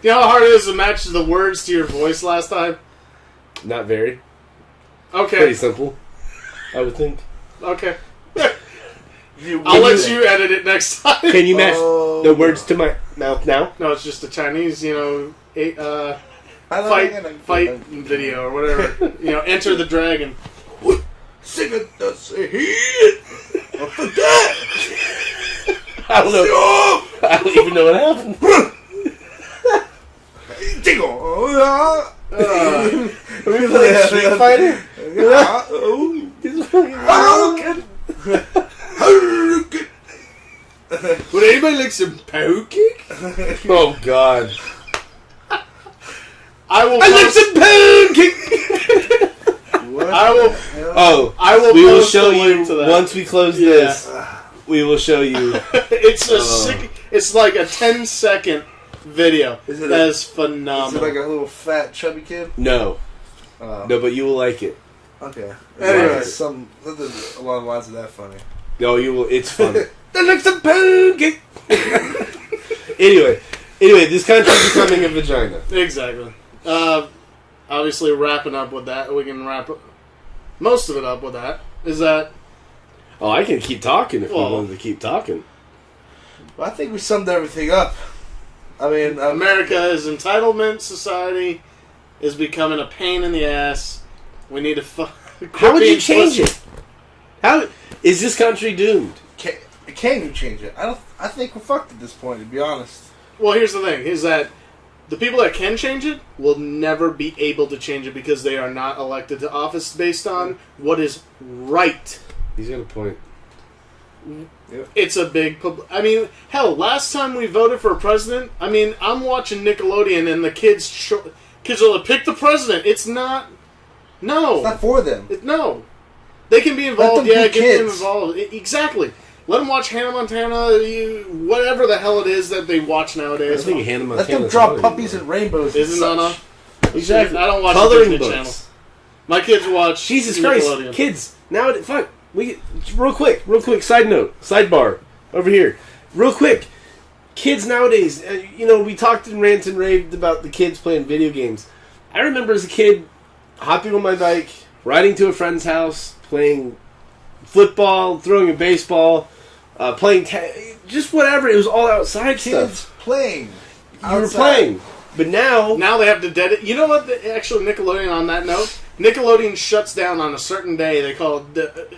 Speaker 3: You know how hard it is to match the words to your voice last time?
Speaker 2: Not very.
Speaker 3: Okay.
Speaker 2: Pretty simple, I would think.
Speaker 3: Okay. I'll let you edit it next time.
Speaker 2: Can you match the words to my mouth now?
Speaker 3: No, it's just a Chinese, fight video or whatever. Enter the Dragon.
Speaker 1: Sing it, does it? For that.
Speaker 2: I don't know. I don't even know what happened.
Speaker 1: Are we
Speaker 2: playing Street Fighter?
Speaker 3: Would anybody like some poke?
Speaker 2: Oh God!
Speaker 3: I
Speaker 2: like some poke.
Speaker 3: I will.
Speaker 2: Oh,
Speaker 3: I will.
Speaker 2: We will
Speaker 3: post
Speaker 2: show
Speaker 3: the link
Speaker 2: you
Speaker 3: to that.
Speaker 2: once we close this. We will show you.
Speaker 3: It's a sick. It's like a 10-second video. That is phenomenal.
Speaker 1: Is it like a little fat chubby kid?
Speaker 2: No, no, but you will like it.
Speaker 1: Okay.
Speaker 3: Anyway.
Speaker 1: Something along the lines of that funny.
Speaker 2: No, you will. It's funny. That looks a pancake. Anyway, this country's becoming a vagina.
Speaker 3: Exactly. Obviously, wrapping up with that, we can wrap most of it up with that. Is that...
Speaker 2: Oh, I can keep talking if we wanted to keep talking.
Speaker 1: Well, I think we summed everything up. I mean...
Speaker 3: America's entitlement society is becoming a pain in the ass. We need to...
Speaker 2: How would you change it? How... Is this country doomed?
Speaker 1: Can you change it? I think we're fucked at this point, to be honest.
Speaker 3: Well, here's the thing, is that the people that can change it will never be able to change it because they are not elected to office based on what is right.
Speaker 2: He's got a point.
Speaker 1: Yep.
Speaker 3: It's a big... I mean, hell, last time we voted for a president, I mean, I'm watching Nickelodeon and the kids are like, pick the president. It's not... No.
Speaker 1: It's not for them.
Speaker 3: No. They can be involved,
Speaker 1: Let them be
Speaker 3: get them
Speaker 1: kids.
Speaker 3: involved. Exactly. Let them watch Hannah Montana, whatever the hell it is that they watch
Speaker 2: I
Speaker 3: nowadays.
Speaker 2: think Hannah Montana.
Speaker 1: Let them draw puppies and rainbows.
Speaker 3: Isn't
Speaker 1: and
Speaker 3: that
Speaker 1: such.
Speaker 2: Exactly.
Speaker 3: I don't watch
Speaker 2: Coloring
Speaker 3: the Disney
Speaker 2: books.
Speaker 3: Channel. My kids watch
Speaker 2: Jesus Christ,
Speaker 3: Nickelodeon.
Speaker 2: kids! Now, fuck. Real quick. Side note, sidebar over here. Real quick, kids nowadays. We talked and ranted and raved about the kids playing video games. I remember as a kid hopping on my bike, riding to a friend's house, playing football, throwing a baseball, playing just whatever. It was all outside
Speaker 1: Kids
Speaker 2: stuff.
Speaker 1: playing.
Speaker 2: You were playing, but now
Speaker 3: Now they have to dedicate. You know what? Actually, Nickelodeon. On that note, Nickelodeon shuts down on a certain day. They call it the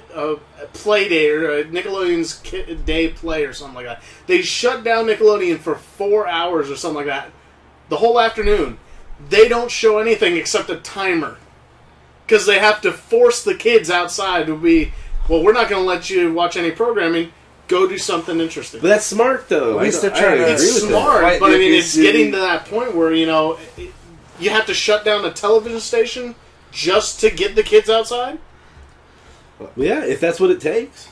Speaker 3: Play Day or Nickelodeon's Day Play or something like that. They shut down Nickelodeon for 4 hours or something like that. The whole afternoon. They don't show anything except a timer because they have to force the kids outside to be. Well, we're not going to let you watch any programming. Go do something interesting.
Speaker 2: but that's smart though.
Speaker 1: At least they're trying to-
Speaker 3: It's smart,
Speaker 1: Right,
Speaker 3: but I mean, it's
Speaker 1: NBC.
Speaker 3: getting to that point where, you have to shut down a television station just to get the kids outside?
Speaker 2: Yeah, if that's what it takes.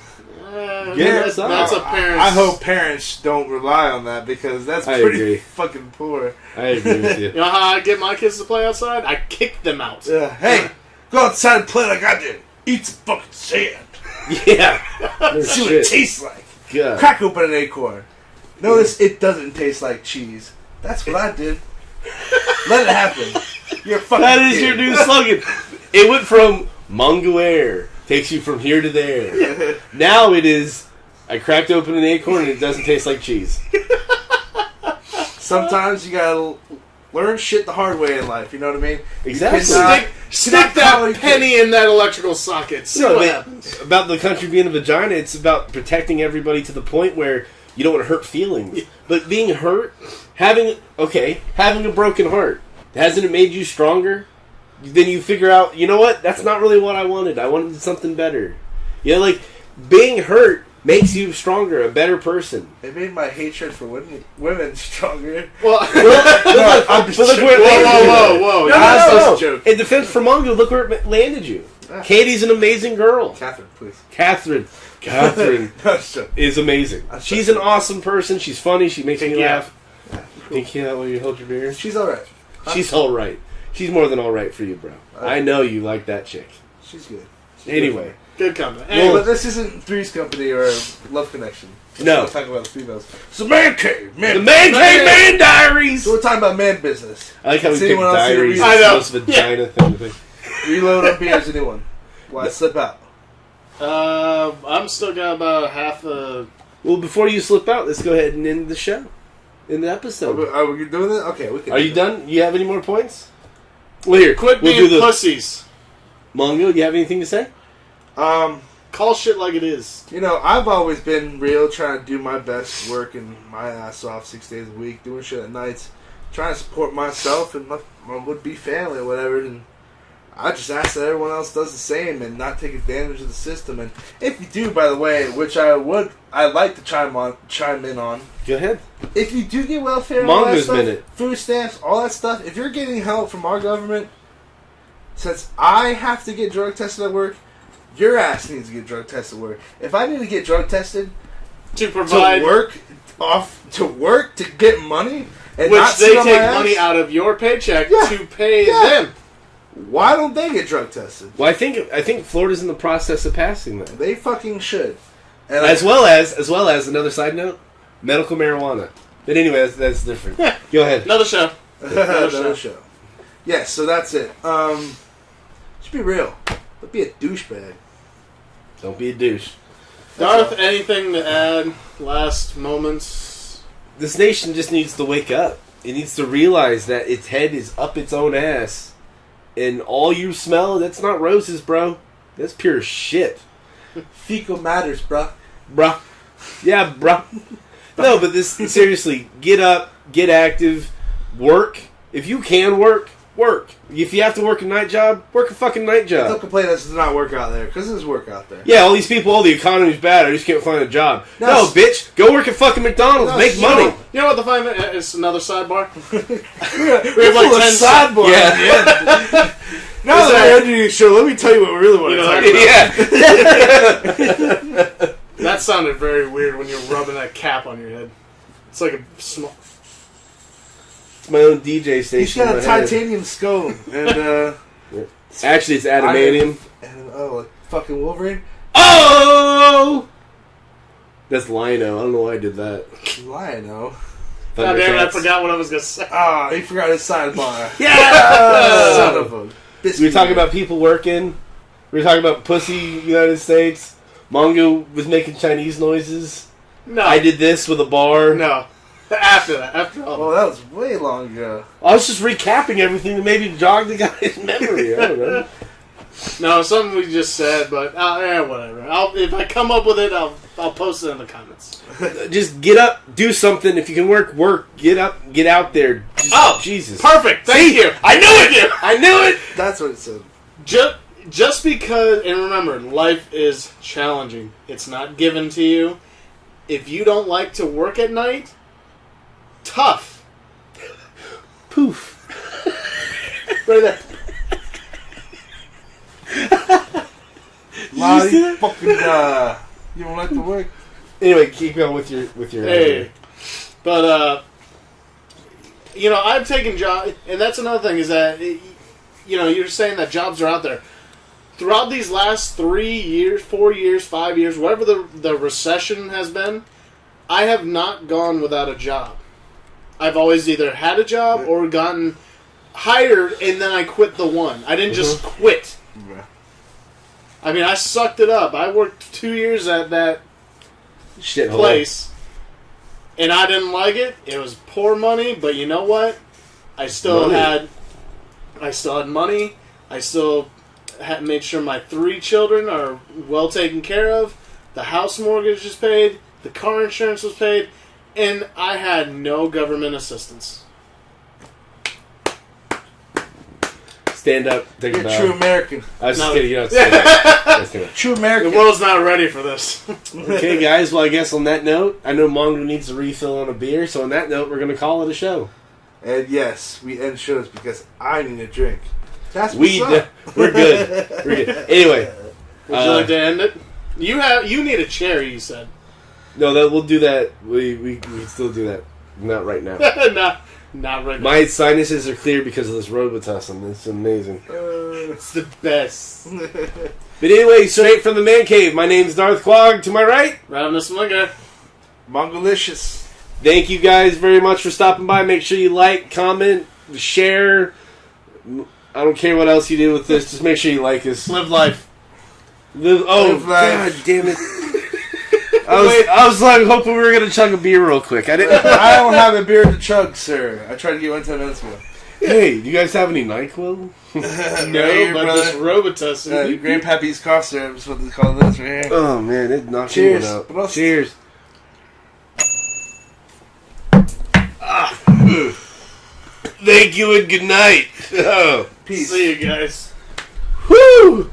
Speaker 3: That's a parent's...
Speaker 1: I hope parents don't rely on that because that's
Speaker 2: I
Speaker 1: pretty
Speaker 2: agree.
Speaker 1: fucking poor.
Speaker 2: I agree with you.
Speaker 3: You know how I get my kids to play outside? I kick them out.
Speaker 1: Hey, go outside and play like I did. Eat some fucking sand.
Speaker 2: Yeah. No
Speaker 1: See what
Speaker 2: shit.
Speaker 1: it tastes like.
Speaker 2: God.
Speaker 1: Crack open an acorn. Notice it doesn't taste like cheese. That's what I did. Let it happen. You're a fucking
Speaker 2: That is
Speaker 1: kid.
Speaker 2: your new slogan. It went from Mungo Air, takes you from here to there. Now it is, I cracked open an acorn and it doesn't taste like cheese.
Speaker 1: Sometimes you gotta learn shit the hard way in life. You know what I mean?
Speaker 2: Exactly.
Speaker 1: You cannot-
Speaker 3: Stick
Speaker 1: cannot call
Speaker 3: that
Speaker 1: your
Speaker 3: penny in that electrical socket. See
Speaker 2: No,
Speaker 3: what
Speaker 2: man,
Speaker 3: happens.
Speaker 2: about the country being a vagina, it's about protecting everybody to the point where you don't want to hurt feelings. But being hurt, having a broken heart, hasn't it made you stronger? Then you figure out, you know what? That's not really what I wanted. I wanted something better. Being hurt makes you stronger, a better person.
Speaker 1: It made my hatred for women stronger.
Speaker 3: Well,
Speaker 1: I'm just
Speaker 2: But look where it landed you.
Speaker 3: whoa.
Speaker 2: No,
Speaker 1: That's
Speaker 2: no,
Speaker 1: just a joke.
Speaker 2: In defense for Mongo, look where it landed you. Katie's an amazing girl.
Speaker 1: Catherine, please.
Speaker 2: Catherine
Speaker 1: That's a joke.
Speaker 2: is amazing. She's an awesome person. She's funny. She makes me
Speaker 3: Yeah.
Speaker 2: laugh. Think yeah, while you hold your beer.
Speaker 1: She's alright.
Speaker 2: She's all right. She's more than all right for you, bro. I know you like that chick.
Speaker 1: She's good.
Speaker 2: Anyway,
Speaker 3: Good comment.
Speaker 1: Hey, but this isn't Three's Company or Love Connection.
Speaker 2: No.
Speaker 1: We're talking about the females. It's a man cave,
Speaker 2: the
Speaker 1: man.
Speaker 2: Man Cave Man Diaries.
Speaker 1: So we're talking about man business.
Speaker 2: I like how we
Speaker 1: Does
Speaker 2: picked
Speaker 1: anyone else see the
Speaker 2: diaries.
Speaker 1: reason?
Speaker 3: I know.
Speaker 2: Most vagina thing to think.
Speaker 1: Reload on beers, anyone? Why slip out?
Speaker 3: I'm still got about half a...
Speaker 2: Well, before you slip out, let's go ahead and end the show. In the
Speaker 1: Are
Speaker 2: episode.
Speaker 1: we doing that? Okay, we can.
Speaker 2: Are you done? You have any more points? Well, here.
Speaker 3: Quit
Speaker 2: we'll
Speaker 3: being
Speaker 2: do the
Speaker 3: pussies.
Speaker 2: Mongo, you have anything to say?
Speaker 3: Call shit like it is.
Speaker 1: I've always been real, trying to do my best, working my ass off 6 days a week, doing shit at nights, trying to support myself and my would-be family or whatever, and I just ask that everyone else does the same and not take advantage of the system. And if you do, by the way, which I'd like to chime in on.
Speaker 2: Go ahead.
Speaker 1: If you do get welfare, and all that
Speaker 2: Mongo's
Speaker 1: stuff,
Speaker 2: minute.
Speaker 1: food stamps, all that stuff, if you're getting help from our government, since I have to get drug tested at work, your ass needs to get drug tested at work. If I need to get drug tested
Speaker 3: To provide...
Speaker 1: to work to get money, and
Speaker 3: Which
Speaker 1: not
Speaker 3: they
Speaker 1: sit on
Speaker 3: take
Speaker 1: my ass,
Speaker 3: money out of your paycheck
Speaker 1: Yeah.
Speaker 3: to pay
Speaker 1: Yeah.
Speaker 3: them.
Speaker 1: Why don't they get drug tested?
Speaker 2: Well, I think Florida's in the process of passing that.
Speaker 1: They fucking should. And
Speaker 2: As well as another side note, medical marijuana. But anyway, that's different. Go ahead.
Speaker 3: Another show.
Speaker 1: Another show. Yes, so that's it. Just be real. Don't be a douchebag.
Speaker 2: Don't be a douche.
Speaker 3: Darth, anything to add? Last moments?
Speaker 2: This nation just needs to wake up. It needs to realize that its head is up its own ass. And all you smell, that's not roses, bro. That's pure shit.
Speaker 1: Fecal matters, bruh.
Speaker 2: Bruh. Yeah, bruh. No, but this, seriously, get up, get active, work. If you can work. If you have to work a night job, work a fucking night job.
Speaker 1: Don't complain that does not work out there, because there's work out there.
Speaker 2: Yeah, all these people, the economy's bad, I just can't find a job. No, bitch, go work at fucking McDonald's, make money.
Speaker 3: You know what the fun is? Another sidebar.
Speaker 1: we have like 10 sidebars.
Speaker 2: Yeah.
Speaker 1: Now that we're ending the show, let me tell you what we really want to talk about.
Speaker 2: Yeah.
Speaker 3: That sounded very weird when you're rubbing that cap on your head. It's like a small...
Speaker 2: It's my own DJ station.
Speaker 1: He's got a titanium skull, and
Speaker 2: actually, it's adamantium.
Speaker 1: Like fucking Wolverine.
Speaker 2: Oh! That's Lino. I don't know why I did that.
Speaker 1: Lino.
Speaker 3: God damn it, I forgot what I was going to say.
Speaker 1: Ah, he forgot his sidebar.
Speaker 2: Yeah!
Speaker 1: Son of a biscuit.
Speaker 2: We were talking about people working. We were talking about pussy United States. Mongo was making Chinese noises.
Speaker 3: No.
Speaker 2: I did this with a bar.
Speaker 3: No. After all.
Speaker 1: Well, that was way long ago.
Speaker 2: I was just recapping everything to maybe jog the guy's memory. I don't know.
Speaker 3: No, something we just said, but whatever. If I come up with it, I'll post it in the comments.
Speaker 2: Just get up, do something. If you can work. Get up, get out there. Jesus.
Speaker 3: Perfect. Thank you.
Speaker 2: I knew it. I knew it.
Speaker 1: That's what it said.
Speaker 3: Just because, and remember, life is challenging. It's not given to you. If you don't like to work at night, tough.
Speaker 2: Poof.
Speaker 3: Right there.
Speaker 1: You fucking you don't like to work.
Speaker 2: Anyway, keep going with your.
Speaker 3: Hey, but I've taken jobs, and that's another thing is that you're saying that jobs are out there. Throughout these last 3 years, 4 years, 5 years, whatever the recession has been, I have not gone without a job. I've always either had a job or gotten hired, and then I quit the one. I didn't just quit. I mean, I sucked it up. I worked 2 years at that place, and I didn't like it. It was poor money, but you know what? I still had money. I still had made sure my 3 children are well taken care of. The house mortgage is paid. The car insurance was paid. And I had no government assistance.
Speaker 2: Stand up. Take
Speaker 1: You're
Speaker 2: a
Speaker 1: a
Speaker 2: bow.
Speaker 1: true American.
Speaker 2: I was just kidding. You don't stand up.
Speaker 1: True American.
Speaker 3: The world's not ready for this.
Speaker 2: Okay, guys. Well, I guess on that note, I know Mongo needs a refill on a beer. So on that note, we're going to call it a show.
Speaker 1: And yes, we end shows because I need a drink. That's what's up.
Speaker 2: We're good. We're good. Anyway.
Speaker 3: Would you like to end it? You need a chair, you said.
Speaker 2: No, we'll do that. We can still do that. Not right now.
Speaker 3: Not right now.
Speaker 2: My sinuses are clear because of this Robitussin. It's amazing.
Speaker 3: It's the best.
Speaker 2: But anyway, straight from the Man Cave, my name's DarthQuag. To my right,
Speaker 3: RavenusFlamingo.
Speaker 1: Mongolicious.
Speaker 2: Thank you guys very much for stopping by. Make sure you like, comment, share. I don't care what else you do with this. Just make sure you like us.
Speaker 3: Live life.
Speaker 2: Live
Speaker 1: life.
Speaker 2: God damn it. I was like hoping we were going to chug a beer real quick. I didn't.
Speaker 1: I don't have a beer to chug, sir. I tried to get one 10 minutes ago.
Speaker 2: Hey, do you guys have any NyQuil?
Speaker 3: No, but this Robitussin.
Speaker 1: Grandpappy's cough syrup is what they call this right here.
Speaker 2: Oh man, it knocked
Speaker 1: Cheers.
Speaker 2: me out.
Speaker 1: Prost.
Speaker 2: Cheers. Thank you and good night. Oh.
Speaker 1: Peace.
Speaker 3: See you guys.
Speaker 2: Woo!